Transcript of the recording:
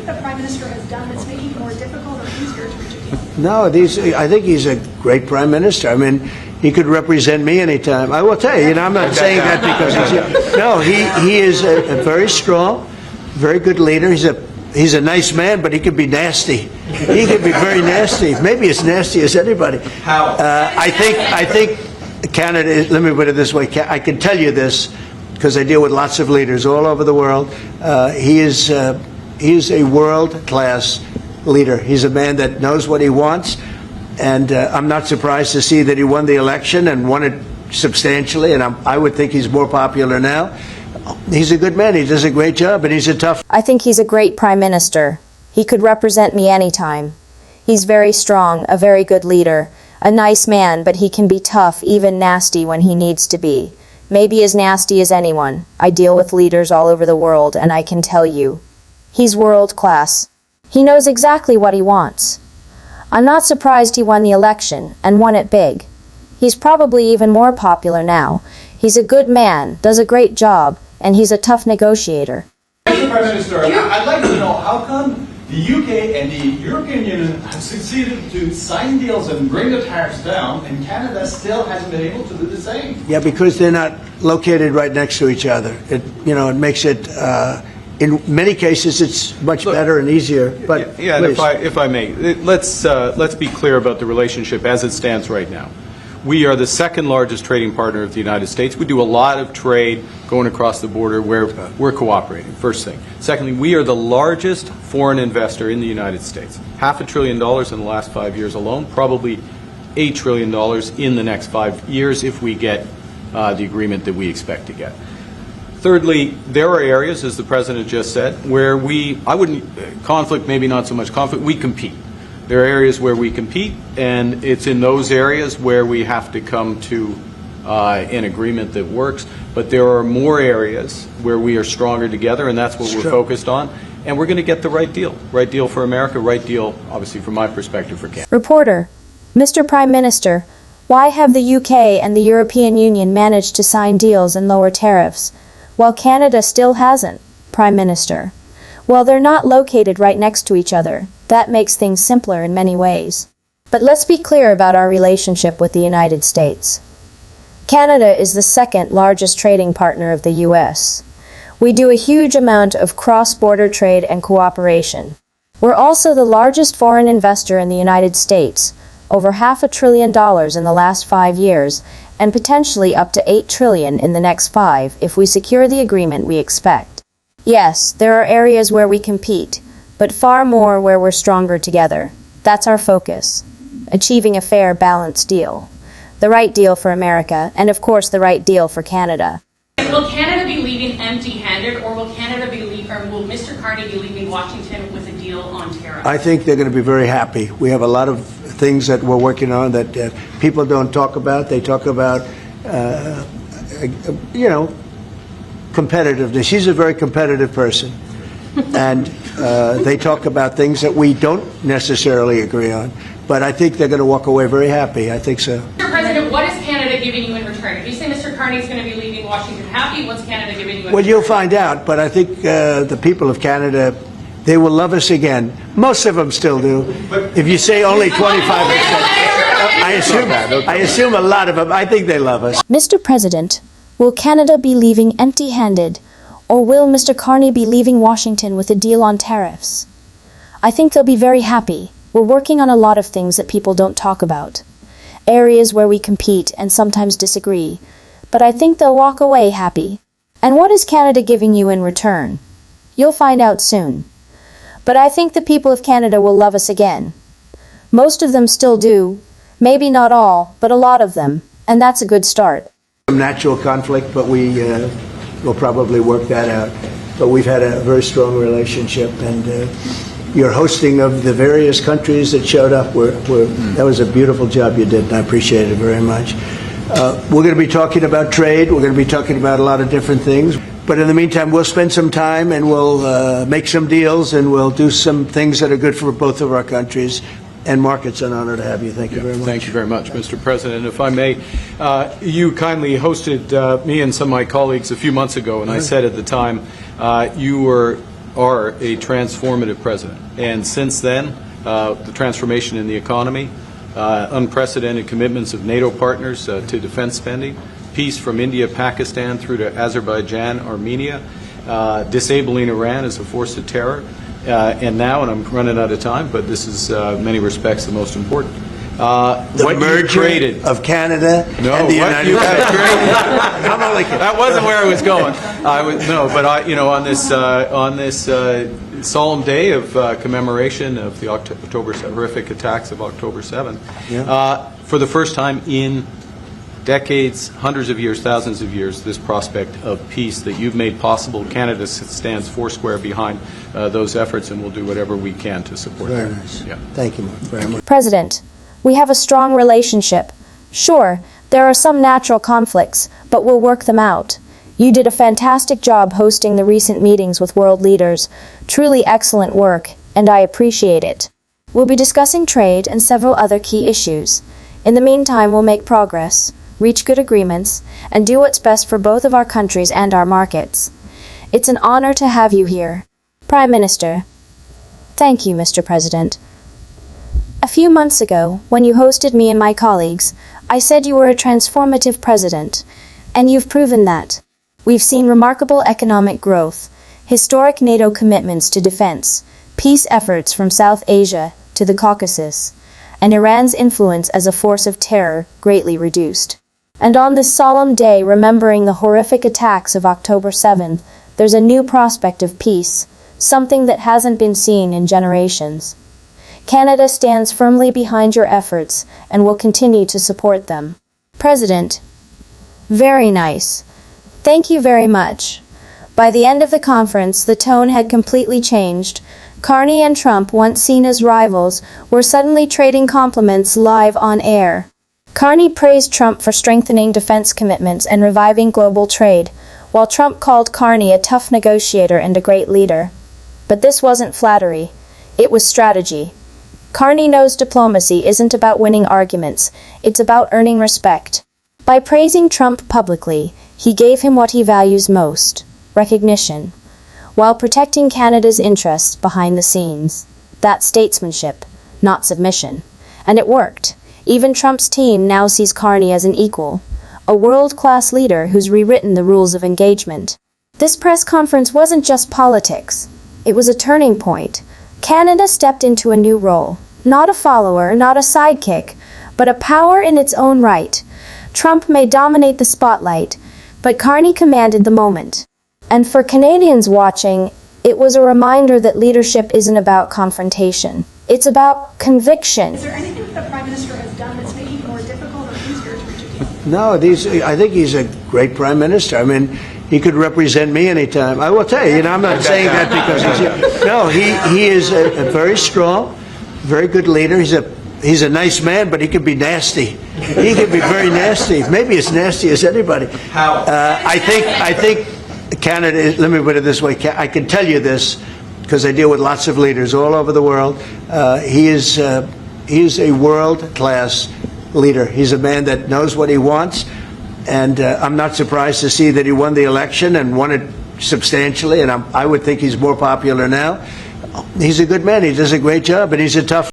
think the Prime Minister has done that's making it more difficult or easier to reach a deal? No, I think he's a great Prime Minister. I mean, he could represent me anytime. I will tell you, I'm not saying that because he's... No, he is a very strong, very good leader. He's a nice man, but he could be nasty. He could be very nasty, maybe as nasty as anybody. How? I think Canada, let me put it this way, I can tell you this because I deal with lots of leaders all over the world. He is a world-class leader. He's a man that knows what he wants, and I'm not surprised to see that he won the election and won it substantially, and I would think he's more popular now. He's a good man. He does a great job, and he's a tough... I think he's a great Prime Minister. He could represent me anytime. He's very strong, a very good leader, a nice man, but he can be tough, even nasty when he needs to be. Maybe as nasty as anyone. I deal with leaders all over the world, and I can tell you, he's world class. He knows exactly what he wants. I'm not surprised he won the election, and won it big. He's probably even more popular now. He's a good man, does a great job, and he's a tough negotiator. Mr. Prime Minister, I'd like to know how come the UK and the European Union have succeeded to sign deals and bring the tariffs down, and Canada still hasn't been able to do the same? Yeah, because they're not located right next to each other. It makes it, in many cases, it's much better and easier. But yeah, and if I may, let's be clear about the relationship as it stands right now. We are the second largest trading partner of the United States. We do a lot of trade going across the border where we're cooperating, first thing. Secondly, we are the largest foreign investor in the United States. $500 billion in the last 5 years alone, probably $8 trillion in the next 5 years if we get the agreement that we expect to get. Thirdly, there are areas, as the President just said, where conflict, maybe not so much conflict, we compete. There are areas where we compete, and it's in those areas where we have to come to an agreement that works. But there are more areas where we are stronger together, and that's what we're focused on. And we're going to get the right deal for America, right deal, obviously, from my perspective, for Canada. Reporter, Mr. Prime Minister, why have the UK and the European Union managed to sign deals and lower tariffs, while Canada still hasn't, Prime Minister? Well, they're not located right next to each other. That makes things simpler in many ways. But let's be clear about our relationship with the United States. Canada is the second largest trading partner of the U.S. We do a huge amount of cross-border trade and cooperation. We're also the largest foreign investor in the United States, over $500 billion in the last 5 years, and potentially up to $8 trillion in the next 5 if we secure the agreement we expect. Yes, there are areas where we compete, but far more where we're stronger together. That's our focus. Achieving a fair, balanced deal. The right deal for America, and of course the right deal for Canada. Will Canada be leaving empty-handed, or will will Mr. Carney be leaving Washington with a deal on tariffs? I think they're going to be very happy. We have a lot of things that we're working on that people don't talk about. They talk about, competitiveness. He's a very competitive person. And they talk about things that we don't necessarily agree on. But I think they're going to walk away very happy. I think so. Mr. President, what is Canada giving you in return? If you say Mr. Carney is going to be leaving Washington happy, what's Canada giving you in return? Well, you'll find out. But I think the people of Canada, they will love us again. Most of them still do. If you say only 25%, I assume a lot of them. I think they love us. Mr. President, will Canada be leaving empty-handed, or will Mr. Carney be leaving Washington with a deal on tariffs? I think they'll be very happy. We're working on a lot of things that people don't talk about. Areas where we compete and sometimes disagree. But I think they'll walk away happy. And what is Canada giving you in return? You'll find out soon. But I think the people of Canada will love us again. Most of them still do. Maybe not all, but a lot of them. And that's a good start. Some natural conflict, but we'll probably work that out. But we've had a very strong relationship, and your hosting of the various countries that showed up, that was a beautiful job you did, and I appreciate it very much. We're going to be talking about trade. We're going to be talking about a lot of different things. But in the meantime, we'll spend some time, and we'll make some deals, and we'll do some things that are good for both of our countries. And Mark, it's an honor to have you. Thank you very much. Thank you very much, Mr. President. If I may, you kindly hosted me and some of my colleagues a few months ago, and I said at the time you were are a transformative president. And since then, the transformation in the economy, unprecedented commitments of NATO partners to defense spending, peace from India, Pakistan through to Azerbaijan, Armenia, disabling Iran as a force of terror, and now, and I'm running out of time, but this is in many respects the most important, The what you merger created of Canada No, and the what United you have States. created. I'm only kidding. That wasn't where I was going. On this solemn day of commemoration of the horrific attacks of October 7th, for the first time in decades, hundreds of years, thousands of years, this prospect of peace that you've made possible. Canada stands foursquare behind those efforts, and we'll do whatever we can to support Very them. nice. Yeah. Thank you, Mark, very much. President, we have a strong relationship. Sure, there are some natural conflicts, but we'll work them out. You did a fantastic job hosting the recent meetings with world leaders. Truly excellent work, and I appreciate it. We'll be discussing trade and several other key issues. In the meantime, we'll make progress, reach good agreements, and do what's best for both of our countries and our markets. It's an honor to have you here. Prime Minister. Thank you, Mr. President. A few months ago, when you hosted me and my colleagues, I said you were a transformative president, and you've proven that. We've seen remarkable economic growth, historic NATO commitments to defense, peace efforts from South Asia to the Caucasus, and Iran's influence as a force of terror greatly reduced. And on this solemn day, remembering the horrific attacks of October 7th, there's a new prospect of peace, something that hasn't been seen in generations. Canada stands firmly behind your efforts and will continue to support them. President. Very nice. Thank you very much. By the end of the conference, the tone had completely changed. Carney and Trump, once seen as rivals, were suddenly trading compliments live on air. Carney praised Trump for strengthening defense commitments and reviving global trade, while Trump called Carney a tough negotiator and a great leader. But this wasn't flattery. It was strategy. Carney knows diplomacy isn't about winning arguments, it's about earning respect. By praising Trump publicly, he gave him what he values most, recognition, while protecting Canada's interests behind the scenes. That's statesmanship, not submission. And it worked. Even Trump's team now sees Carney as an equal, a world-class leader who's rewritten the rules of engagement. This press conference wasn't just politics. It was a turning point. Canada stepped into a new role. Not a follower, not a sidekick, but a power in its own right. Trump may dominate the spotlight, but Carney commanded the moment. And for Canadians watching, it was a reminder that leadership isn't about confrontation. It's about conviction. Is there anything that the Prime Minister has done that's making it more difficult or easier to reach a deal? No, I think he's a great prime minister. I mean, he could represent me anytime. I will tell you, I'm not saying that because he is a very strong, very good leader. He's a nice man, but he can be nasty. He can be very nasty, maybe as nasty as anybody. How? I think Canada is, let me put it this way, I can tell you this because I deal with lots of leaders all over the world. He is a world-class leader. He's a man that knows what he wants, and I'm not surprised to see that he won the election and won it substantially, and I would think he's more popular now. He's a good man. He does a great job, and he's a tough